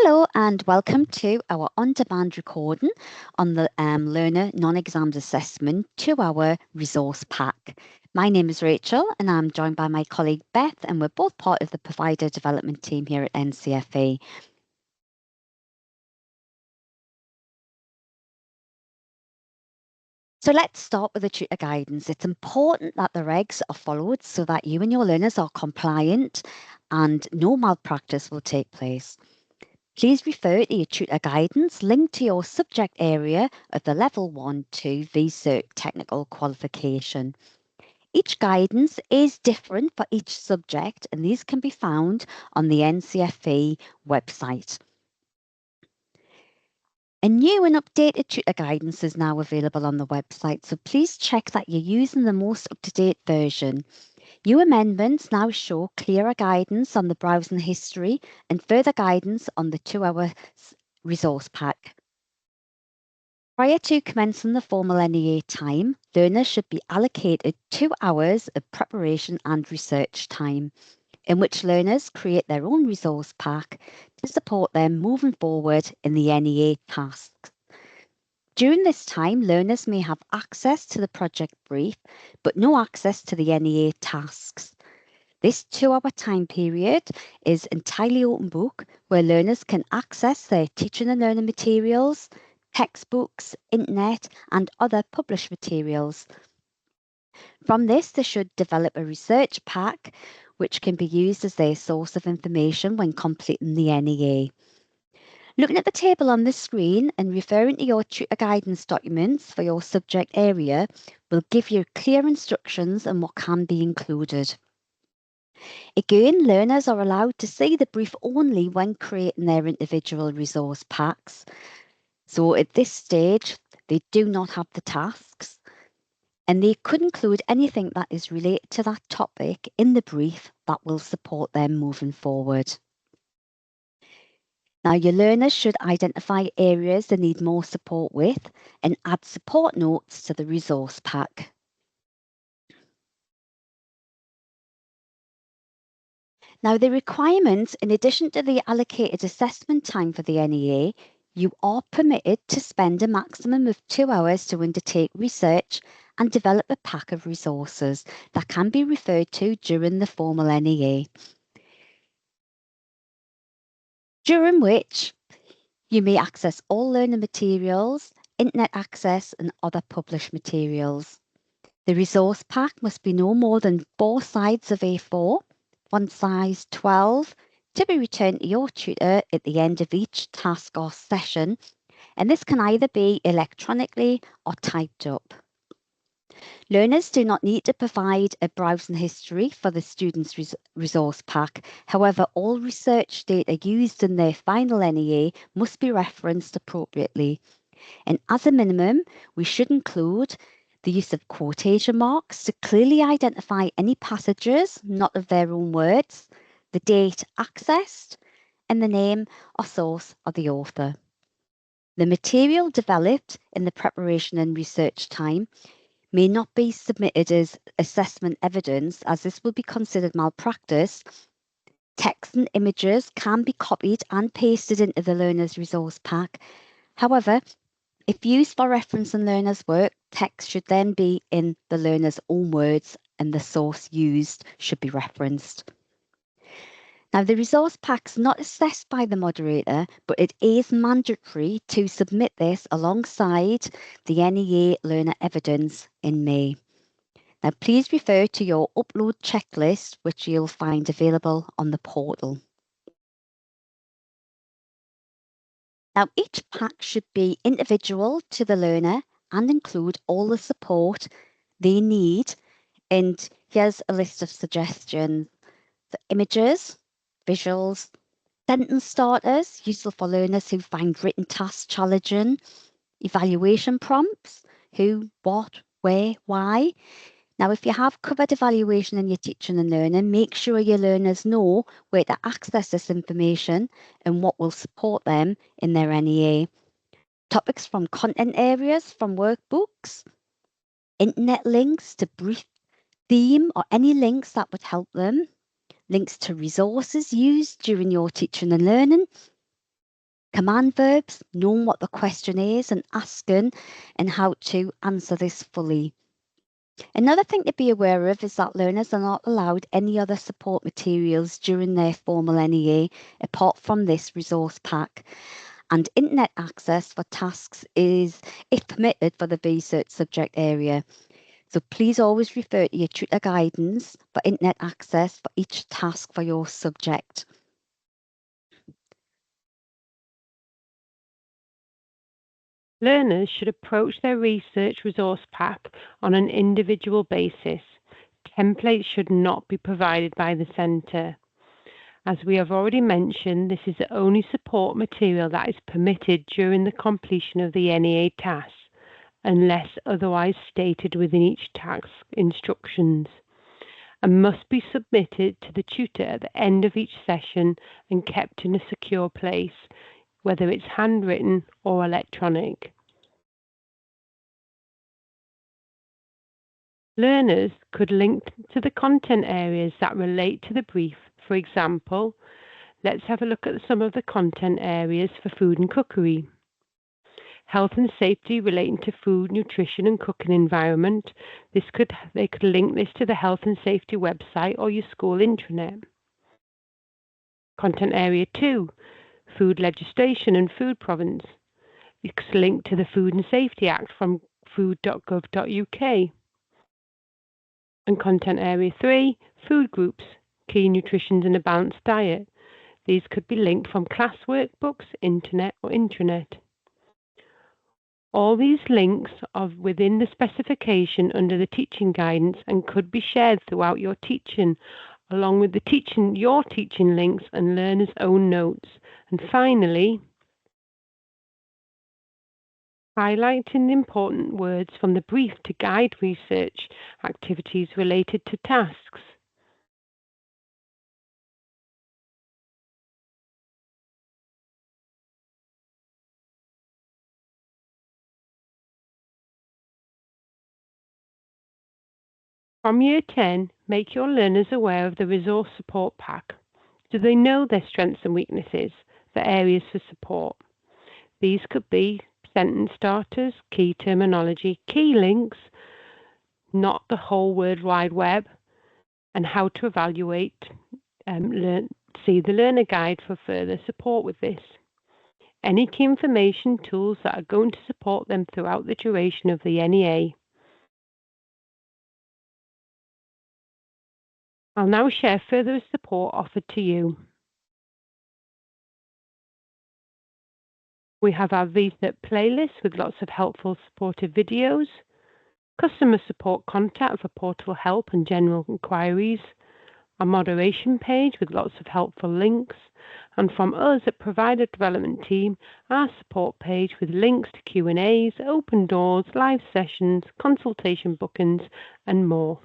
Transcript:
Hello and welcome to our on-demand recording on the Learner Non-Exams Assessment 2-hour resource pack. My name is Rachel and I'm joined by my colleague Beth, and we're both part of the provider development team here at NCFA. So let's start with the tutor guidance. It's important that the regs are followed so that you and your learners are compliant and no malpractice will take place. Please refer to your tutor guidance linked to your subject area of the Level 1-2 Cert technical qualification. Each guidance is different for each subject, and these can be found on the NCFA website. A new and updated tutor guidance is now available on the website, so please check that you're using the most up-to-date version. New amendments now show clearer guidance on the browsing history and further guidance on the 2-hour resource pack. Prior to commencing the formal NEA time, learners should be allocated 2 hours of preparation and research time, in which learners create their own resource pack to support them moving forward in the NEA tasks. During this time, learners may have access to the project brief, but no access to the NEA tasks. This 2-hour time period is entirely open book, where learners can access their teaching and learning materials, textbooks, internet, and other published materials. From this, they should develop a research pack, which can be used as their source of information when completing the NEA. Looking at the table on the screen and referring to your tutor guidance documents for your subject area will give you clear instructions on what can be included. Again, learners are allowed to see the brief only when creating their individual resource packs. So at this stage, they do not have the tasks, and they could include anything that is related to that topic in the brief that will support them moving forward. Now, your learners should identify areas they need more support with and add support notes to the resource pack. Now, the requirements, in addition to the allocated assessment time for the NEA, you are permitted to spend a maximum of 2 hours to undertake research and develop a pack of resources that can be referred to during the formal NEA, during which you may access all learning materials, internet access, and other published materials. The resource pack must be no more than 4 sides of A4, one size 12, to be returned to your tutor at the end of each task or session, and this can either be electronically or typed up. Learners do not need to provide a browsing history for the student's resource pack. However, all research data used in their final NEA must be referenced appropriately. And as a minimum, we should include the use of quotation marks to clearly identify any passages not of their own words, the date accessed, and the name or source of the author. The material developed in the preparation and research time may not be submitted as assessment evidence, as this will be considered malpractice. Text and images can be copied and pasted into the learner's resource pack. However, if used for reference in learner's work, text should then be in the learner's own words and the source used should be referenced. Now, the resource pack is not assessed by the moderator, but it is mandatory to submit this alongside the NEA learner evidence in May. Now, please refer to your upload checklist, which you'll find available on the portal. Now, each pack should be individual to the learner and include all the support they need. And here's a list of suggestions: the images, visuals, sentence starters, useful for learners who find written tasks challenging, evaluation prompts, who, what, where, why. Now, if you have covered evaluation in your teaching and learning, make sure your learners know where to access this information and what will support them in their NEA. Topics from content areas from workbooks, internet links to brief theme or any links that would help them, links to resources used during your teaching and learning, Command verbs, knowing what the question is and asking and how to answer this fully. Another thing to be aware of is that learners are not allowed any other support materials during their formal NEA apart from this resource pack. And internet access for tasks is, if permitted, for the Cert subject area. So please always refer to your tutor guidance for internet access for each task for your subject. Learners should approach their research resource pack on an individual basis. Templates should not be provided by the centre. As we have already mentioned, this is the only support material that is permitted during the completion of the NEA task, unless otherwise stated within each task instructions, and must be submitted to the tutor at the end of each session and kept in a secure place, whether it's handwritten or electronic. Learners could link to the content areas that relate to the brief. For example, let's have a look at some of the content areas for food and cookery. Health and safety relating to food, nutrition and cooking environment. They could link this to the health and safety website or your school intranet. Content area 2, food legislation and food province. It's linked to the Food and Safety Act from food.gov.uk. And content area 3, food groups, key nutrition and a balanced diet. These could be linked from class workbooks, internet or intranet. All these links are within the specification under the teaching guidance and could be shared throughout your teaching, along with your teaching links and learners' own notes. And finally, highlighting the important words from the brief to guide research activities related to tasks. From Year 10, make your learners aware of the resource support pack. Do they know their strengths and weaknesses, the areas for support? These could be sentence starters, key terminology, key links, not the whole World Wide Web, and how to evaluate, see the learner guide for further support with this. Any key information tools that are going to support them throughout the duration of the NEA. I'll now share further support offered to you. We have our VCERT playlist with lots of helpful supportive videos, customer support contact for portal help and general inquiries, a moderation page with lots of helpful links, and from us at Provider Development Team, our support page with links to Q&As, open doors, live sessions, consultation bookings, and more.